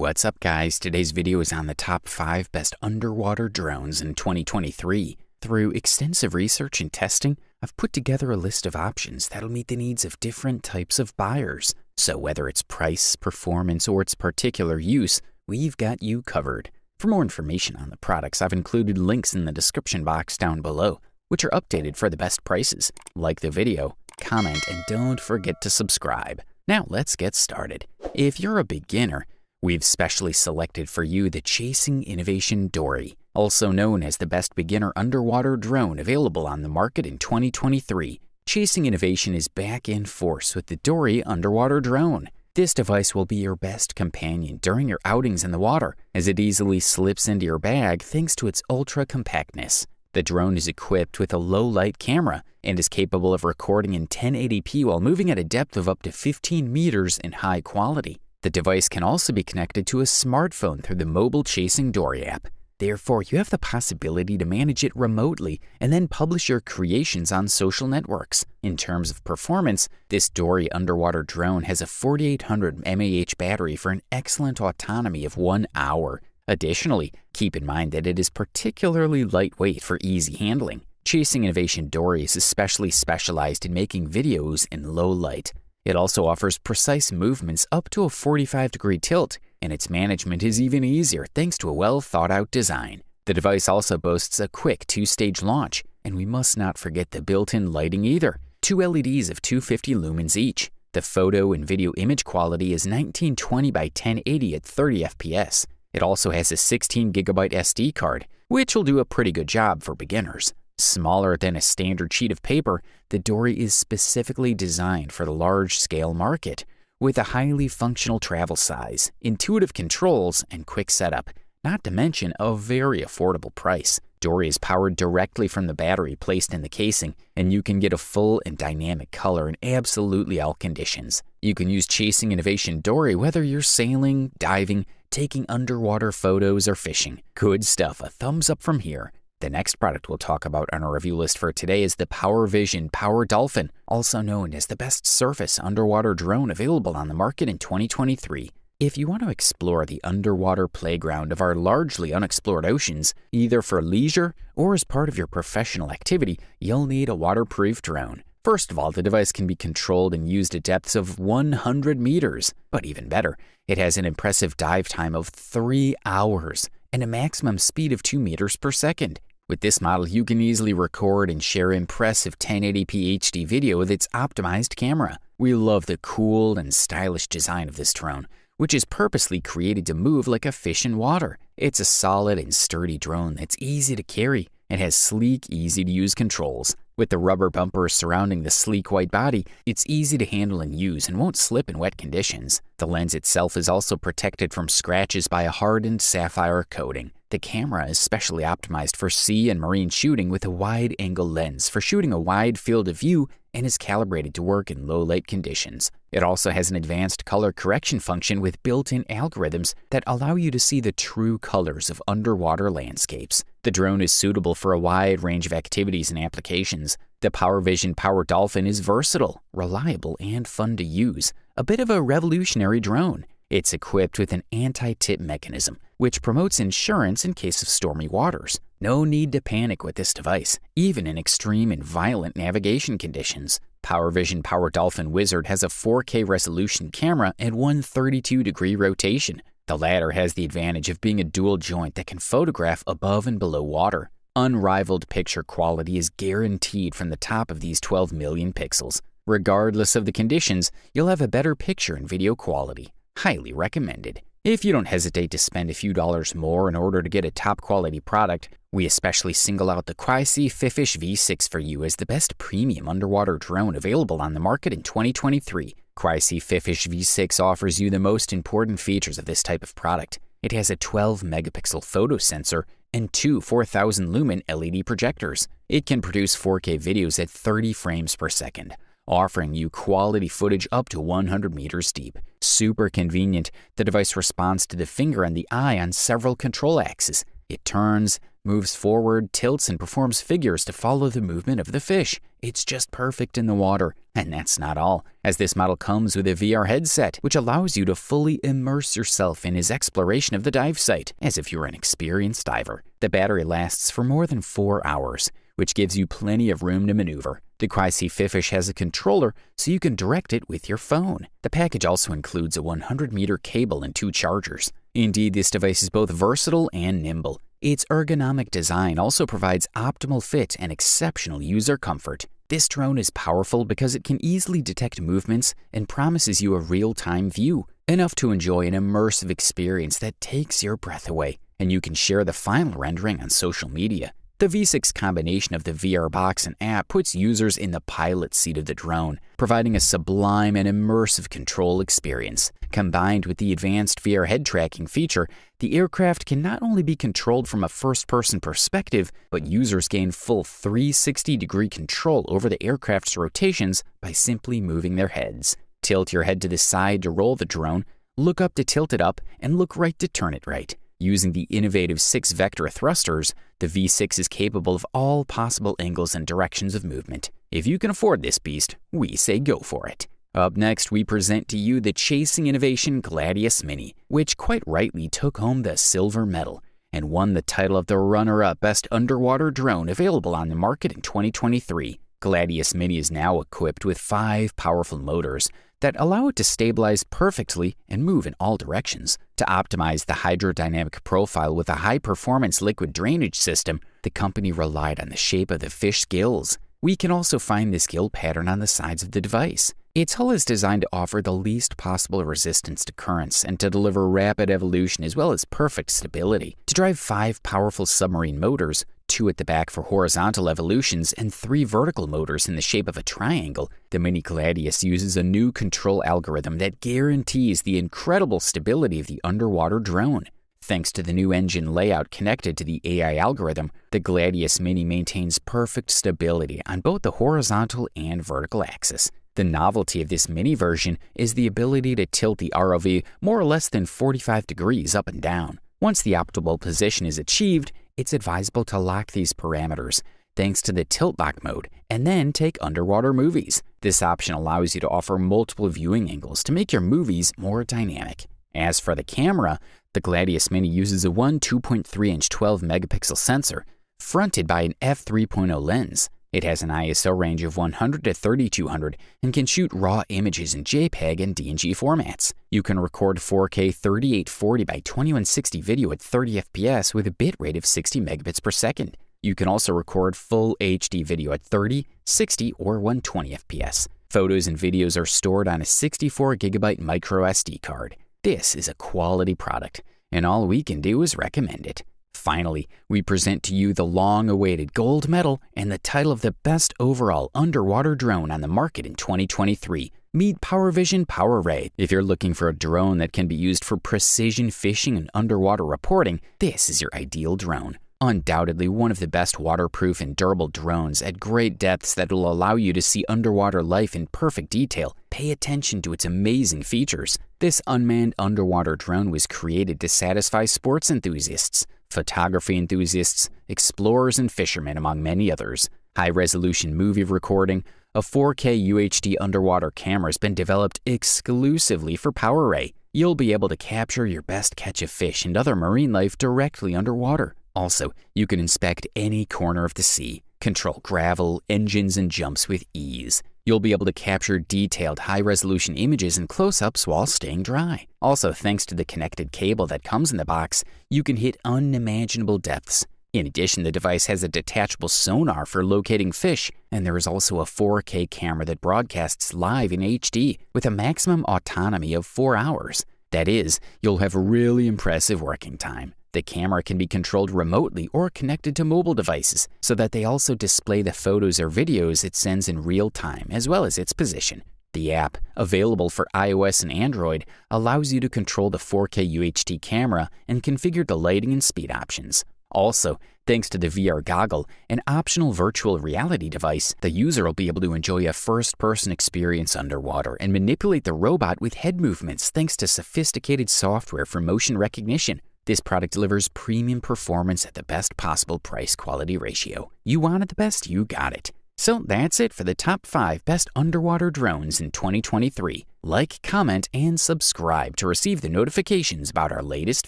What's up, guys? Today's video is on the top 5 best underwater drones in 2023. Through extensive research and testing, I've put together a list of options that'll meet the needs of different types of buyers. So whether it's price, performance, or its particular use, we've got you covered. For more information on the products, I've included links in the description box down below, which are updated for the best prices. Like the video, comment, and don't forget to subscribe. Now let's get started. If you're a beginner, we've specially selected for you the Chasing Innovation Dory, also known as the best beginner underwater drone available on the market in 2023. Chasing Innovation is back in force with the Dory underwater drone. This device will be your best companion during your outings in the water, as it easily slips into your bag thanks to its ultra compactness. The drone is equipped with a low-light camera and is capable of recording in 1080p while moving at a depth of up to 15 meters in high quality. The device can also be connected to a smartphone through the mobile Chasing Dory app. Therefore, you have the possibility to manage it remotely and then publish your creations on social networks. In terms of performance, this Dory underwater drone has a 4800 mAh battery for an excellent autonomy of 1 hour. Additionally, keep in mind that it is particularly lightweight for easy handling. Chasing Innovation Dory is especially specialized in making videos in low light. It also offers precise movements up to a 45-degree tilt, and its management is even easier thanks to a well-thought-out design. The device also boasts a quick 2-stage launch, and we must not forget the built-in lighting either. 2 LEDs of 250 lumens each. The photo and video image quality is 1920 by 1080 at 30 FPS. It also has a 16GB SD card, which will do a pretty good job for beginners. Smaller than a standard sheet of paper, the Dory is specifically designed for the large-scale market, with a highly functional travel size, intuitive controls, and quick setup, not to mention a very affordable price. Dory is powered directly from the battery placed in the casing, and you can get a full and dynamic color in absolutely all conditions. You can use Chasing Innovation Dory whether you're sailing, diving, taking underwater photos, or fishing. Good stuff. A thumbs up from here. The next product we'll talk about on our review list for today is the PowerVision PowerDolphin, also known as the best surface underwater drone available on the market in 2023. If you want to explore the underwater playground of our largely unexplored oceans, either for leisure or as part of your professional activity, you'll need a waterproof drone. First of all, the device can be controlled and used at depths of 100 meters. But even better, it has an impressive dive time of 3 hours and a maximum speed of 2 meters per second. With this model, you can easily record and share impressive 1080p HD video with its optimized camera. We love the cool and stylish design of this drone, which is purposely created to move like a fish in water. It's a solid and sturdy drone that's easy to carry and has sleek, easy-to-use controls. With the rubber bumpers surrounding the sleek white body, it's easy to handle and use and won't slip in wet conditions. The lens itself is also protected from scratches by a hardened sapphire coating. The camera is specially optimized for sea and marine shooting with a wide-angle lens for shooting a wide field of view and is calibrated to work in low-light conditions. It also has an advanced color correction function with built-in algorithms that allow you to see the true colors of underwater landscapes. The drone is suitable for a wide range of activities and applications. The PowerVision PowerDolphin is versatile, reliable, and fun to use. A bit of a revolutionary drone. It's equipped with an anti-tip mechanism, which promotes insurance in case of stormy waters. No need to panic with this device, even in extreme and violent navigation conditions. PowerVision PowerDolphin Wizard has a 4K resolution camera and 132-degree rotation. The latter has the advantage of being a dual joint that can photograph above and below water. Unrivaled picture quality is guaranteed from the top of these 12 million pixels. Regardless of the conditions, you'll have a better picture and video quality. Highly recommended. If you don't hesitate to spend a few dollars more in order to get a top-quality product, we especially single out the Qysea Fifish V6 for you as the best premium underwater drone available on the market in 2023. Qysea Fifish V6 offers you the most important features of this type of product. It has a 12-megapixel photo sensor and 2 4,000-lumen LED projectors. It can produce 4K videos at 30 frames per second, offering you quality footage up to 100 meters deep. Super convenient, the device responds to the finger and the eye on several control axes. It turns, moves forward, tilts, and performs figures to follow the movement of the fish. It's just perfect in the water. And that's not all, as this model comes with a VR headset, which allows you to fully immerse yourself in his exploration of the dive site, as if you were an experienced diver. The battery lasts for more than 4 hours, which gives you plenty of room to maneuver. The Qysea Fifish has a controller, so you can direct it with your phone. The package also includes a 100-meter cable and 2 chargers. Indeed, this device is both versatile and nimble. Its ergonomic design also provides optimal fit and exceptional user comfort. This drone is powerful because it can easily detect movements and promises you a real-time view, enough to enjoy an immersive experience that takes your breath away, and you can share the final rendering on social media. The V6 combination of the VR box and app puts users in the pilot seat of the drone, providing a sublime and immersive control experience. Combined with the advanced VR head tracking feature, the aircraft can not only be controlled from a first-person perspective, but users gain full 360-degree control over the aircraft's rotations by simply moving their heads. Tilt your head to the side to roll the drone, look up to tilt it up, and look right to turn it right. Using the innovative 6-vector thrusters, the V6 is capable of all possible angles and directions of movement. If you can afford this beast, we say go for it. Up next, we present to you the chasing innovation Gladius Mini, which quite rightly took home the silver medal and won the title of the runner-up best underwater drone available on the market in 2023. Gladius Mini is now equipped with 5 powerful motors that allow it to stabilize perfectly and move in all directions. To optimize the hydrodynamic profile with a high-performance liquid drainage system, the company relied on the shape of the fish gills. We can also find this gill pattern on the sides of the device. Its hull is designed to offer the least possible resistance to currents and to deliver rapid evolution as well as perfect stability. To drive 5 powerful submarine motors, 2 at the back for horizontal evolutions and 3 vertical motors in the shape of a triangle, the Mini Gladius uses a new control algorithm that guarantees the incredible stability of the underwater drone. Thanks to the new engine layout connected to the AI algorithm, the Gladius Mini maintains perfect stability on both the horizontal and vertical axis. The novelty of this mini version is the ability to tilt the ROV more or less than 45 degrees up and down. Once the optimal position is achieved, it's advisable to lock these parameters, thanks to the tilt lock mode, and then take underwater movies. This option allows you to offer multiple viewing angles to make your movies more dynamic. As for the camera, the Gladius Mini uses a 2.3-inch 12-megapixel sensor, fronted by an f3.0 lens. It has an ISO range of 100 to 3200 and can shoot raw images in JPEG and DNG formats. You can record 4K 3840 by 2160 video at 30 FPS with a bitrate of 60 megabits per second. You can also record full HD video at 30, 60, or 120 FPS. Photos and videos are stored on a 64GB micro SD card. This is a quality product, and all we can do is recommend it. Finally, we present to you the long-awaited gold medal and the title of the best overall underwater drone on the market in 2023. Meet PowerVision PowerRay. If you're looking for a drone that can be used for precision fishing and underwater reporting, this is your ideal drone. Undoubtedly one of the best waterproof and durable drones at great depths that will allow you to see underwater life in perfect detail. Pay attention to its amazing features. This unmanned underwater drone was created to satisfy sports enthusiasts, photography enthusiasts, explorers, and fishermen, among many others. High-resolution movie recording, a 4K UHD underwater camera has been developed exclusively for PowerRay. You'll be able to capture your best catch of fish and other marine life directly underwater. Also, you can inspect any corner of the sea, control gravel, engines, and jumps with ease. You'll be able to capture detailed high-resolution images and close-ups while staying dry. Also, thanks to the connected cable that comes in the box, you can hit unimaginable depths. In addition, the device has a detachable sonar for locating fish, and there is also a 4K camera that broadcasts live in HD with a maximum autonomy of 4 hours. That is, you'll have really impressive working time. The camera can be controlled remotely or connected to mobile devices so that they also display the photos or videos it sends in real time as well as its position. The app, available for iOS and Android, allows you to control the 4K UHD camera and configure the lighting and speed options. Also, thanks to the VR goggle, an optional virtual reality device, the user will be able to enjoy a first-person experience underwater and manipulate the robot with head movements thanks to sophisticated software for motion recognition. This product delivers premium performance at the best possible price-quality ratio. You wanted the best, you got it. So that's it for the top 5 best underwater drones in 2023. Like, comment, and subscribe to receive the notifications about our latest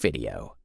video.